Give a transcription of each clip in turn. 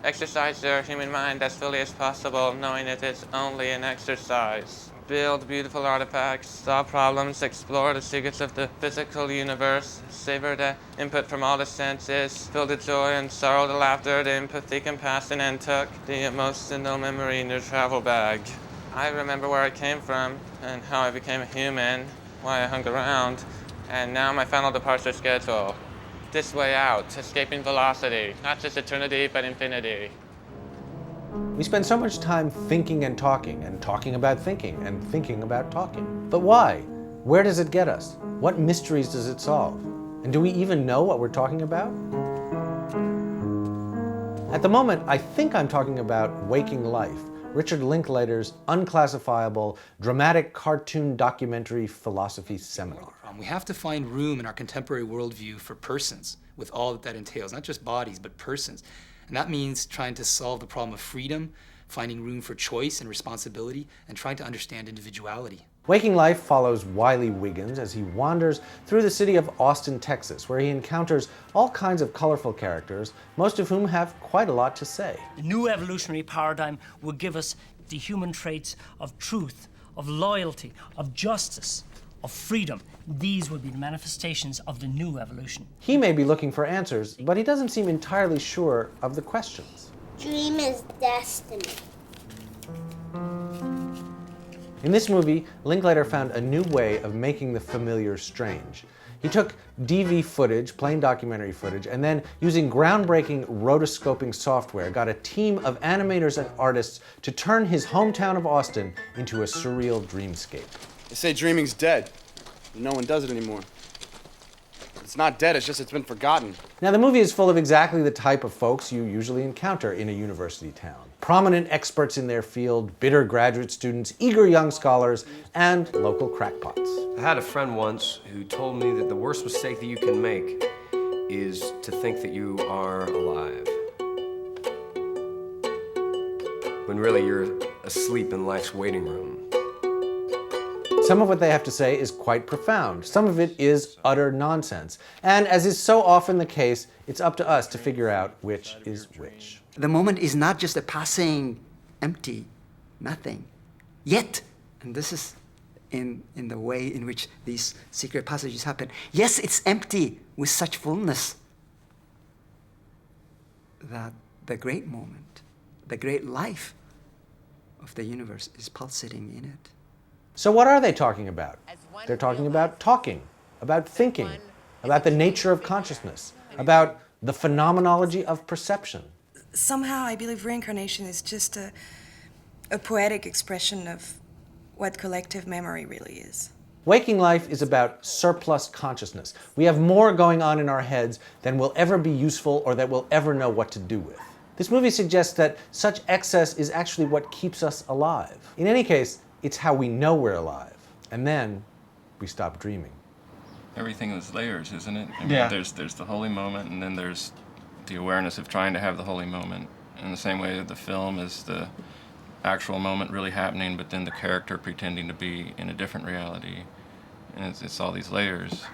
Exercise your human mind as fully as possible, knowing it is only an exercise. Build beautiful artifacts, solve problems, explore the secrets of the physical universe, savor the input from all the senses, feel the joy and sorrow, the laughter, the empathy, compassion, and tuck the emotional memory in your travel bag. I remember where I came from and how I became a human, why I hung around, and now my final departure schedule. This way out, escaping velocity, not just eternity, but infinity. We spend so much time thinking and talking about thinking and thinking about talking. But why? Where does it get us? What mysteries does it solve? And do we even know what we're talking about? At the moment, I think I'm talking about Waking Life, Richard Linklater's unclassifiable, dramatic cartoon documentary philosophy seminar. We have to find room in our contemporary worldview for persons, with all that entails, not just bodies, but persons. And that means trying to solve the problem of freedom, finding room for choice and responsibility, and trying to understand individuality. Waking Life follows Wiley Wiggins as he wanders through the city of Austin, Texas, where he encounters all kinds of colorful characters, most of whom have quite a lot to say. The new evolutionary paradigm will give us the human traits of truth, of loyalty, of justice, of freedom. These will be the manifestations of the new evolution. He may be looking for answers, but he doesn't seem entirely sure of the questions. Dream is destiny. In this movie, Linklater found a new way of making the familiar strange. He took DV footage, plain documentary footage, and then using groundbreaking rotoscoping software, got a team of animators and artists to turn his hometown of Austin into a surreal dreamscape. They say dreaming's dead. No one does it anymore. It's not dead, it's just it's been forgotten. Now, the movie is full of exactly the type of folks you usually encounter in a university town. Prominent experts in their field, bitter graduate students, eager young scholars, and local crackpots. I had a friend once who told me that the worst mistake that you can make is to think that you are alive, when really you're asleep in life's waiting room. Some of what they have to say is quite profound. Some of it is utter nonsense. And as is so often the case, it's up to us to figure out which is which. The moment is not just a passing, empty, nothing. Yet, and this is in the way in which these secret passages happen, yes, it's empty with such fullness that the great moment, the great life of the universe is pulsating in it. So what are they talking about? They're talking about talking, about thinking, about the nature of consciousness, about the phenomenology of perception. Somehow I believe reincarnation is just a poetic expression of what collective memory really is. Waking Life is about surplus consciousness. We have more going on in our heads than will ever be useful or that we'll ever know what to do with. This movie suggests that such excess is actually what keeps us alive. In any case, it's how we know we're alive. And then we stop dreaming. Everything is layers, isn't it? I mean, Yeah. There's the holy moment, and then there's the awareness of trying to have the holy moment. In the same way that the film is the actual moment really happening, but then the character pretending to be in a different reality. And it's all these layers.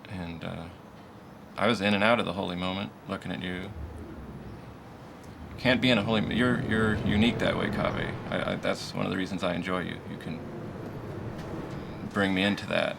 And I was in and out of the holy moment, looking at you. Can't be in a holy. You're unique that way, Kaveh. That's one of the reasons I enjoy you. You can bring me into that.